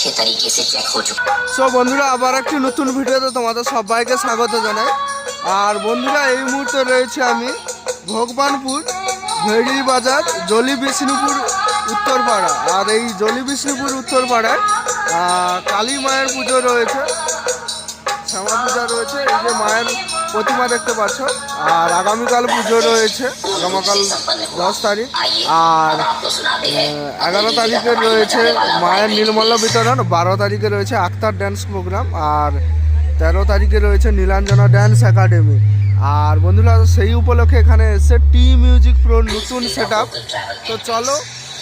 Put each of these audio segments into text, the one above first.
अच्छे तरीके से चेक हो चुका। সো বন্ধুরা আবার একটি নতুন ভিডিওতে তোমাদের সবাইকে স্বাগত জানাই। আর বন্ধুরা এই মুহূর্তে রয়েছে আমি ভগবানপুর ভেড়ি বাজার জলি বিষ্ণুপুর উত্তরপাড়া। আর এই জলি বিষ্ণুপুর উত্তরপাড়ায় কালী মায়ের পুজো রয়েছে, শ্যামা পূজা রয়েছে। এই যে মায়ের প্রতিমা দেখতে পাচ্ছ। আর আগামীকাল পুজো রয়েছে, আগামীকাল 10 তারিখ। আর 11 তারিখে রয়েছে মায়ের নির্মল্য বিতরণ, 12 তারিখে রয়েছে আখতার ড্যান্স প্রোগ্রাম, আর 13 তারিখে রয়েছে নীলাঞ্জনা ড্যান্স একাডেমি। আর বন্ধুরা সেই উপলক্ষে এখানে এসে টি মিউজিক প্রোর নতুন সেট আপ। তো চলো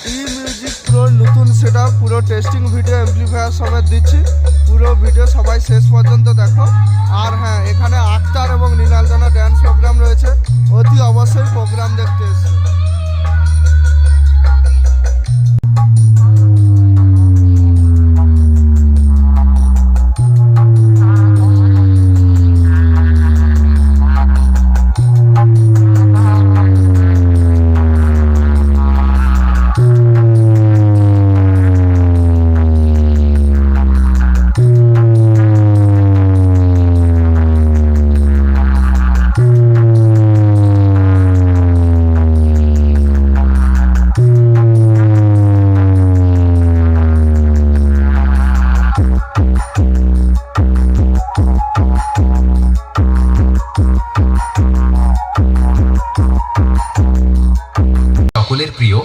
টি মিউজিক প্রোর নতুন সেট আপ পুরো টেস্টিং ভিডিও অ্যাম্পলিফায়ার সমেত দিচ্ছি, পুরো ভিডিও সবাই শেষ পর্যন্ত দেখো। আর হ্যাঁ, এখানে আখতার এবং নীলাঞ্জনা ড্যান্স প্রোগ্রাম রয়েছে, অতি অবশ্যই প্রোগ্রাম দেখতে এসছে। সকলের প্রিয়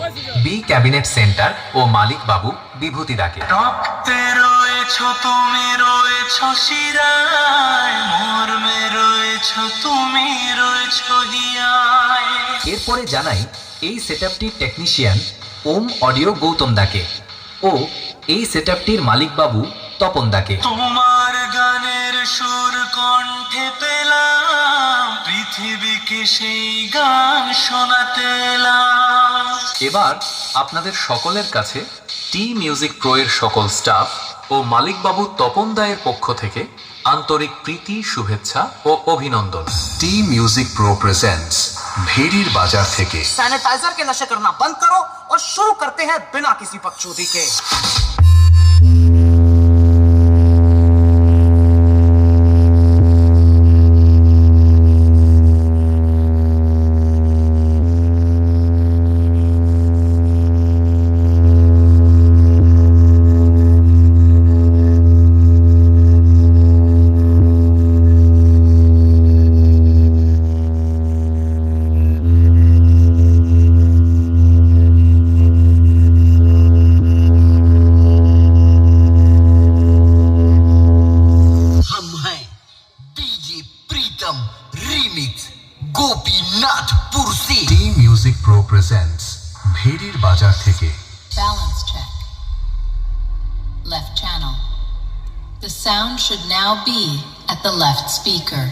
বি ক্যাবিনেট সেন্টার ও মালিক বাবু বিভূতি দাকে। রক্তে রয়েছ তুমি, রয়েছ শিরায়, মর্মে রয়েছ তুমি, রয়েছ হিয়ায়। এরপরে জানাই এই সেটআপটির টেকনিশিয়ান ওম অডিও গৌতম দাকে ও এই সেটআপটির মালিক বাবু তপন দাকে। তোমার গানের সুর কণ্ঠে পেলাম, পৃথিবীকে সেই গান শোনাতে এলাম। এবার আপনাদের সকলের কাছে টি মিউজিক প্রো এর সকল স্টাফ ও মালিক বাবু তপন দায়ের পক্ষ থেকে আন্তরিক প্রীতি, শুভেচ্ছা ও অভিনন্দন। টি মিউজিক প্রো প্রেজেন্টস ভেড়ির বাজার থেকে। सैनिटाइजर के नशे करना बंद करो और शुरू करते हैं बिना किसी बकचोदी के। गोपीनाथपुर से टी म्यूजिक प्रो प्रेजेंट्स भेड़िर बाजार থেকে। Balance check. Left channel. The sound should now be at the left speaker.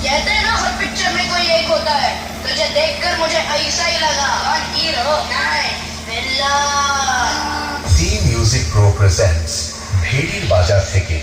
कहते हैं ना हर पिक्चर में कोई एक होता है, तुझे देखकर मुझे ऐसा ही लगा। और हीरो नहीं, villain. T music pro presents भेड़िर बाजार থেকে।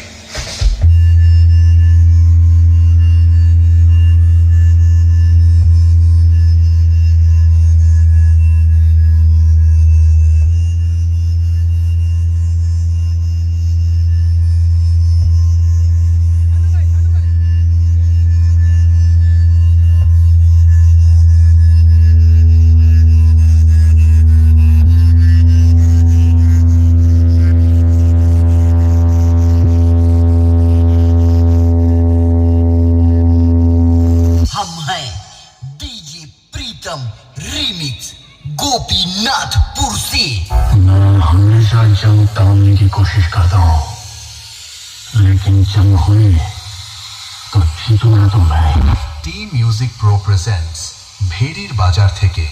रीमिक्स गोपीनाथपुर से। मैं हमेशा जंग टालने की कोशिश करता हूँ, लेकिन जंग हुई तो जीतूंगा तो मैं। टी म्यूजिक प्रो प्रेजेंट्स भेड़िर बाजार থেকে।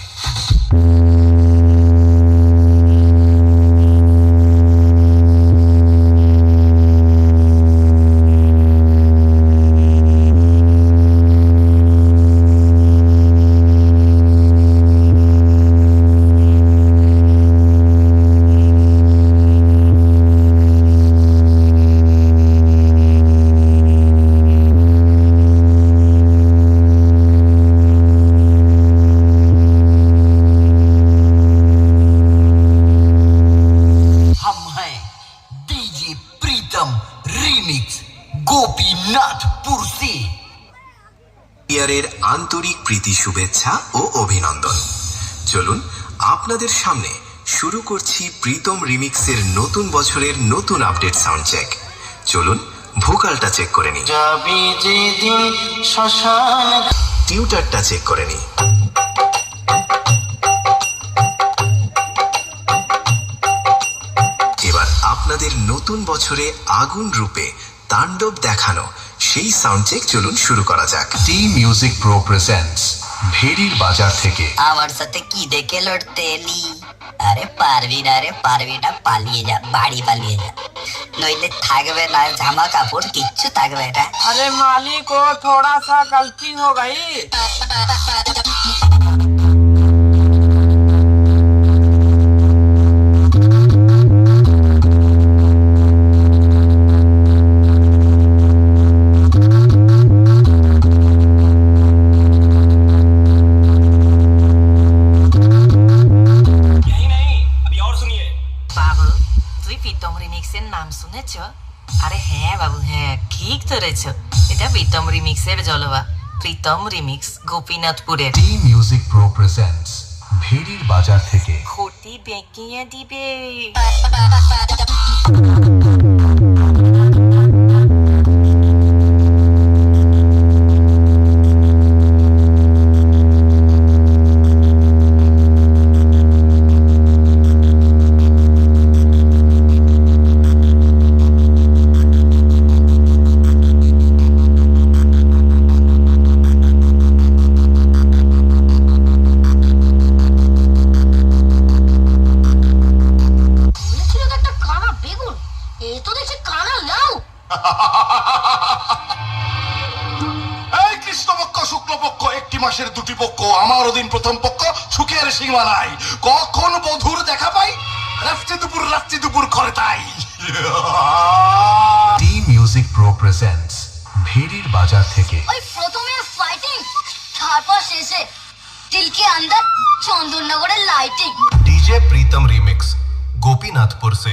ইয়ারের আন্তরিক প্রীতি শুভেচ্ছা ও অভিনন্দন। চলুন আপনাদের সামনে শুরু করছি প্রীতম রিমিক্সের নতুন বছরের নতুন আপডেট সাউন্ড চেক। চলুন ভোকালটা চেক করে নিই, যাবি যেদিন শ্মশান টিউটারটা চেক করে নিই, এবার আপনাদের নতুন বছরে আগুন রূপে তাণ্ডব দেখানো সেই সাউন্ড চেক চলুন শুরু করা যাক। টি মিউজিক প্রো প্রেজেন্টস ভেড়ির বাজার থেকে। আমার সাথে কি দেখে লড়তে এলি? আরে পারবি না, রে পারবি না, পালিয়ে যা, বাড়ি পালিয়ে যা, নইলে থাকবে না জামা কাপড়, কিচ্ছু থাকবে না। अरे मालिक को थोड़ा सा गलती हो गई। বাবু, তুই প্রীতম রিমিক্সের নাম শুনেছ? আরে হ্যাঁ বাবু, হ্যাঁ ঠিক ধরেছ, এটা প্রীতম রিমিক্সের জলবা। প্রীতম রিমিক্স গোপীনাথপুরের। টি মিউজিক প্রো প্রেজেন্টস ভেড়ির বাজার থেকে। ক্ষতি বেঁকিয়ে দিবে। বলেছিল তো একটা কানা বেগুন, এ তো দেখছি কানা লাউ। এই কৃষ্ণপক্ষ শুক্লপক্ষ একটি মাসের দুটি পক্ষ, আমার অধীন প্রথম পক্ষ, সুখের সীমা নাই। কখন বধুর দেখা পাই, রাত্রি দুপুর করে তাই। টি মিউজিক প্রো প্রেজেন্টস ভেড়ির বাজার থেকে। ওই প্রথমে ফাইটিং, তারপর শেষে দিল के अंदर চন্দননগরের লাইটিং। डीजे प्रीतम रीमिक्स गोपीनाथपुर से।